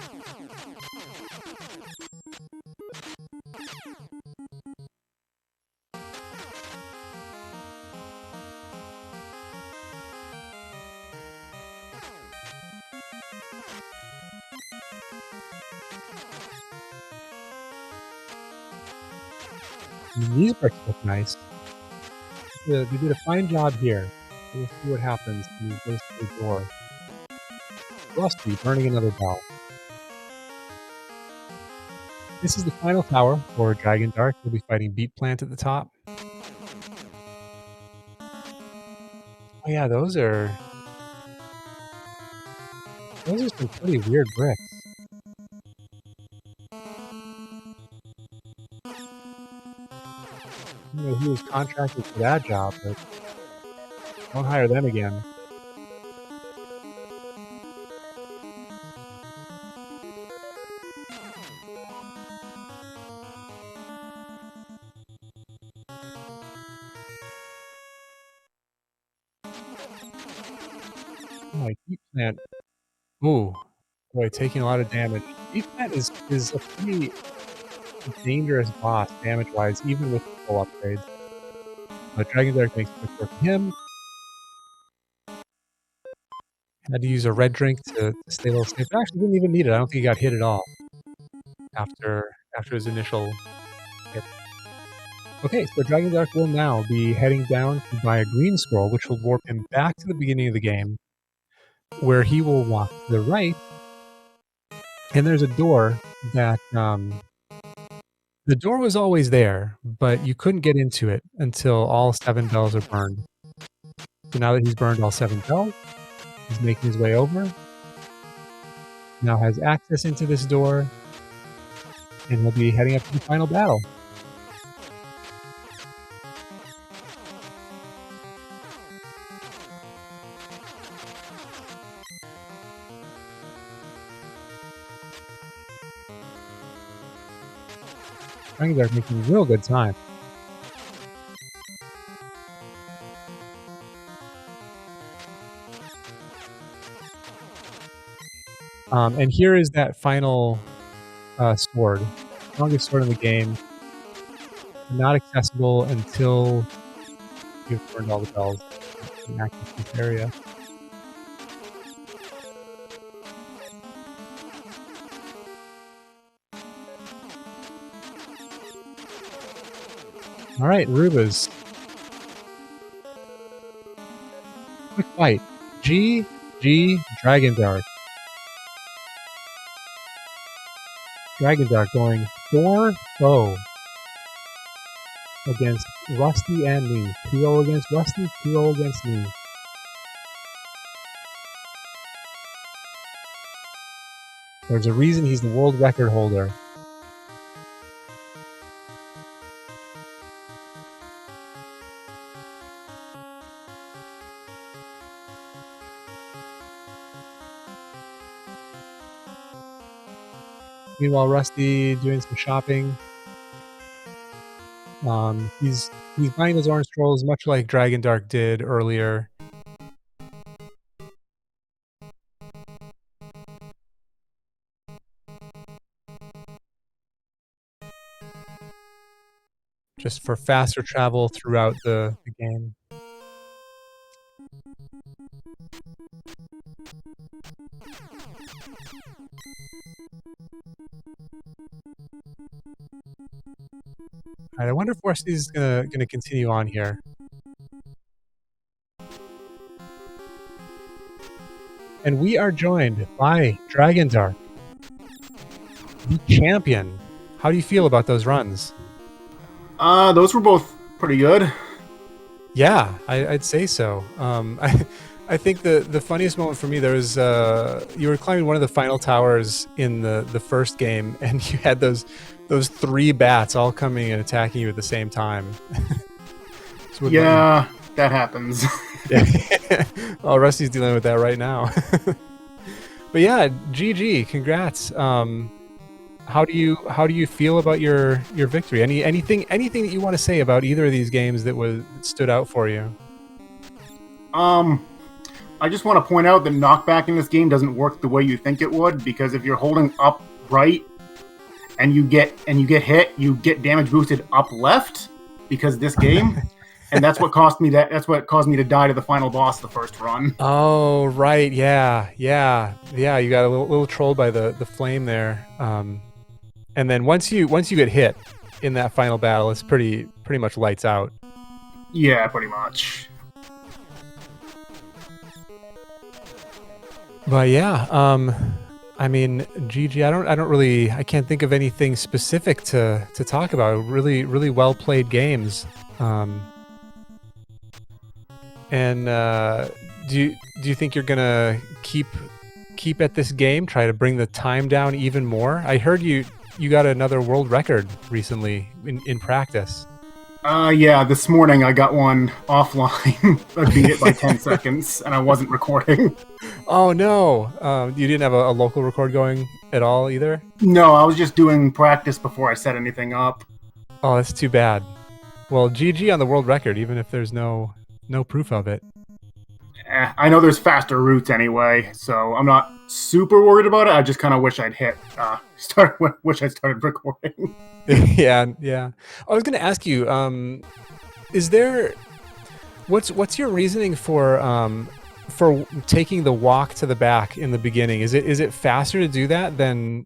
These bricks look nice. They did a fine job here. We'll see what happens when he goes to the door. Rusty burning another bell. This is the final tower for Dragondarch. We'll be fighting Beat Plant at the top. Oh yeah, those are some pretty weird bricks. I don't know who was contracted for that job, but don't hire them again. Oh, my heat plant. Ooh, boy, taking a lot of damage. Heat plant is a pretty dangerous boss damage-wise, even with the full upgrades. Dragondarch makes quick work of him. Had to use a red drink to stay a little safe. But actually didn't even need it. I don't think he got hit at all after his initial hit. Okay, so Dragondarch will now be heading down to buy a green scroll, which will warp him back to the beginning of the game, where he will walk to the right, and there's a door that the door was always there, but you couldn't get into it until all 7 bells are burned. So now that he's burned all 7 bells, he's making his way over. Now has access into this door, and he'll be heading up to the final battle. Dragondarch making real good time. And here is that final sword. Strongest sword in the game. Not accessible until you've burned all the bells in access this area. Alright, Rubas. Quick fight. GG Dragondarch. Dragondarch going 4-0 against Rusty and me. 2-0 against Rusty, 2-0 against me. There's a reason he's the world record holder. Meanwhile, Rusty doing some shopping. He's buying his orange scrolls much like Dragondarch did earlier. Just for faster travel throughout the game. Alright, I wonder if Rusty's gonna continue on here. And we are joined by Dragondarch, the champion. How do you feel about those runs? Those were both pretty good. Yeah, I'd say so. I think the funniest moment for me, there was you were climbing one of the final towers in the first game, and you had those 3 bats all coming and attacking you at the same time. Yeah, that happens. Oh, Rusty's dealing with that right now. But yeah, GG, congrats. How do you feel about your victory? Anything that you want to say about either of these games that stood out for you? I just want to point out that knockback in this game doesn't work the way you think it would, because if you're holding up right and you get hit, you get damage boosted up left because this game. And that's what caused me to die to the final boss the first run. Oh, right. Yeah. You got a little trolled by the flame there. And then once you get hit in that final battle, it's pretty much lights out. Yeah, pretty much. But yeah, I mean, GG. I can't think of anything specific to talk about. Really well played games. And do you think you're gonna keep at this game? Try to bring the time down even more? I heard you got another world record recently in practice. Yeah, this morning I got one offline. I beat it by 10 seconds, and I wasn't recording. Oh no! You didn't have a local record going at all either? No, I was just doing practice before I set anything up. Oh, that's too bad. Well, GG on the world record, even if there's no proof of it. I know there's faster routes anyway, so I'm not super worried about it. I just kind of wish I'd wish I started recording. Yeah. I was going to ask you, is there, what's your reasoning for taking the walk to the back in the beginning? Is it faster to do that than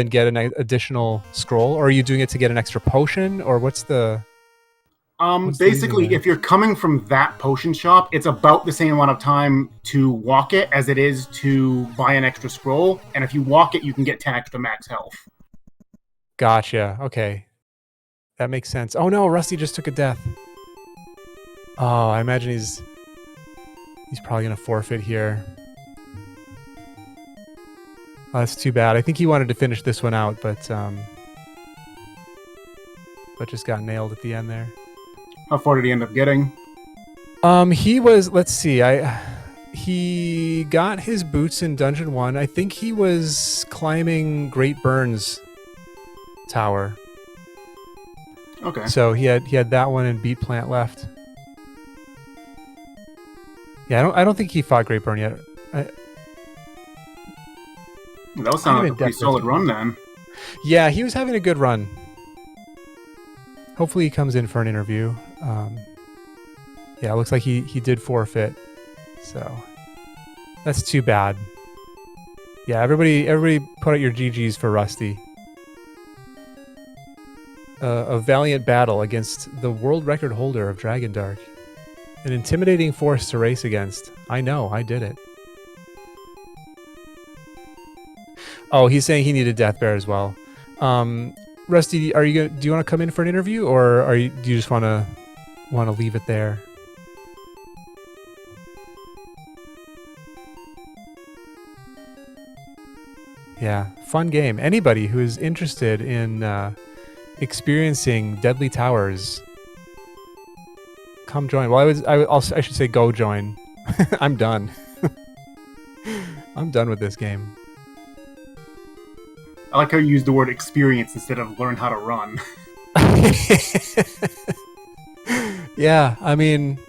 get an additional scroll, or are you doing it to get an extra potion, or what's the? Basically, if you're coming from that potion shop, it's about the same amount of time to walk it as it is to buy an extra scroll. And if you walk it, you can get 10 extra max health. Gotcha. Okay. That makes sense. Oh no, Rusty just took a death. Oh, I imagine he's probably going to forfeit here. Oh, that's too bad. I think he wanted to finish this one out, but just got nailed at the end there. How far did he end up getting? He was, let's see, he got his boots in Dungeon 1. I think he was climbing Great Burns Tower. Okay. So he had that one and Beat Plant left. Yeah, I don't think he fought Great Burn yet. That was sounding like a pretty solid run then. Yeah, he was having a good run. Hopefully he comes in for an interview. Yeah, it looks like he did forfeit. So that's too bad. Yeah, everybody put out your GGs for Rusty. A valiant battle against the world record holder of Dragondarch. An intimidating force to race against. I know, I did it. Oh, he's saying he needed Death Bear as well. Rusty, do you want to come in for an interview, or do you just want to leave it there? Yeah, fun game. Anybody who is interested in experiencing Deadly Towers, come join. Well, I should say go join. I'm done. I'm done with this game. I like how you use the word experience instead of learn how to run. Yeah, I mean,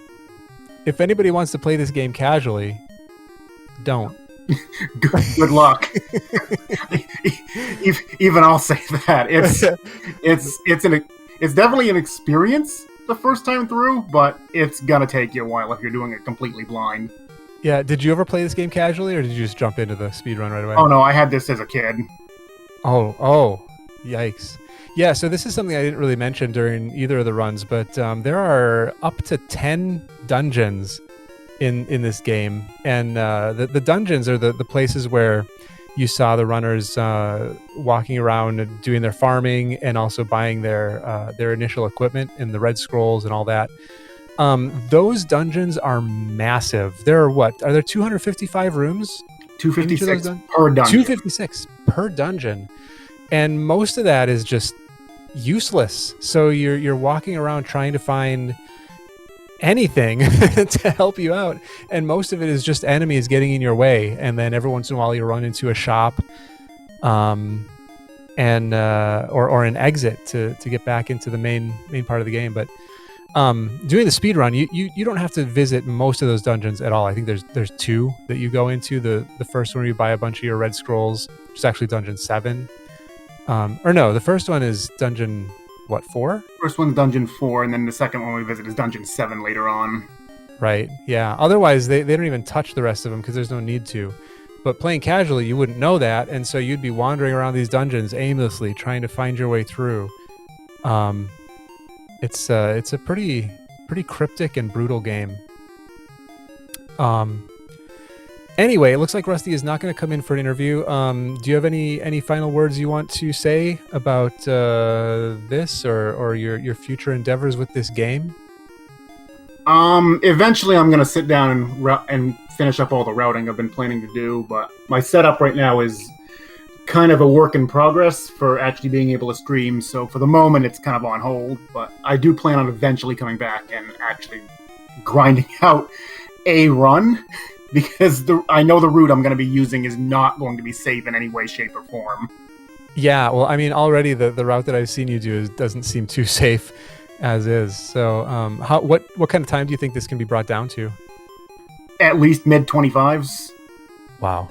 if anybody wants to play this game casually, don't. Good luck. Even I'll say that it's definitely an experience the first time through, but it's gonna take you a while if you're doing it completely blind. Yeah. Did you ever play this game casually, or did you just jump into the speedrun right away? Oh no, I had this as a kid. Oh, yikes. Yeah, so this is something I didn't really mention during either of the runs, but there are up to 10 dungeons in this game. And the dungeons are the places where you saw the runners walking around and doing their farming and also buying their initial equipment and the red scrolls and all that. Those dungeons are massive. There are there 255 rooms? 256 per dungeon. 256 per dungeon. And most of that is just useless. So you're walking around trying to find anything to help you out, and most of it is just enemies getting in your way, and then every once in a while you run into a shop or an exit to get back into the main part of the game. But doing the speed run, you don't have to visit most of those dungeons at all. I think there's two that you go into. The first one, you buy a bunch of your red scrolls, which is actually dungeon 7. Or no, the first one is dungeon 4? First one's dungeon 4, and then the second one we visit is dungeon 7 later on. Right, yeah. Otherwise, they don't even touch the rest of them because there's no need to. But playing casually, you wouldn't know that, and so you'd be wandering around these dungeons aimlessly, trying to find your way through. It's a pretty cryptic and brutal game. Anyway, it looks like Rusty is not going to come in for an interview. Do you have any final words you want to say about this or your future endeavors with this game? Eventually I'm gonna sit down and finish up all the routing I've been planning to do, but my setup right now is kind of a work in progress for actually being able to stream. So for the moment, it's kind of on hold. But I do plan on eventually coming back and actually grinding out a run because I know the route I'm going to be using is not going to be safe in any way, shape, or form. Yeah, well, I mean, already the route that I've seen you do doesn't seem too safe as is. So, what kind of time do you think this can be brought down to? At least mid 25s. Wow.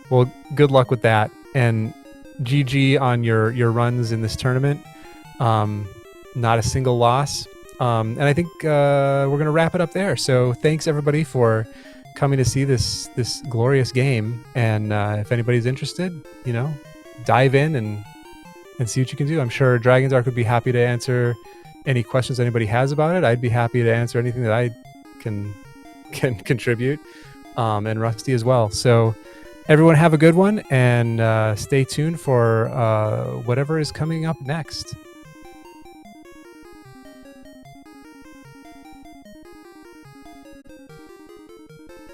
Well, good luck with that, and GG on your runs in this tournament. Not a single loss, and I think we're gonna wrap it up there. So, thanks everybody for coming to see this glorious game. And if anybody's interested, dive in and see what you can do. I'm sure Dragondarch would be happy to answer any questions anybody has about it. I'd be happy to answer anything that I can contribute, and Rusty as well. So everyone have a good one, and stay tuned for whatever is coming up next.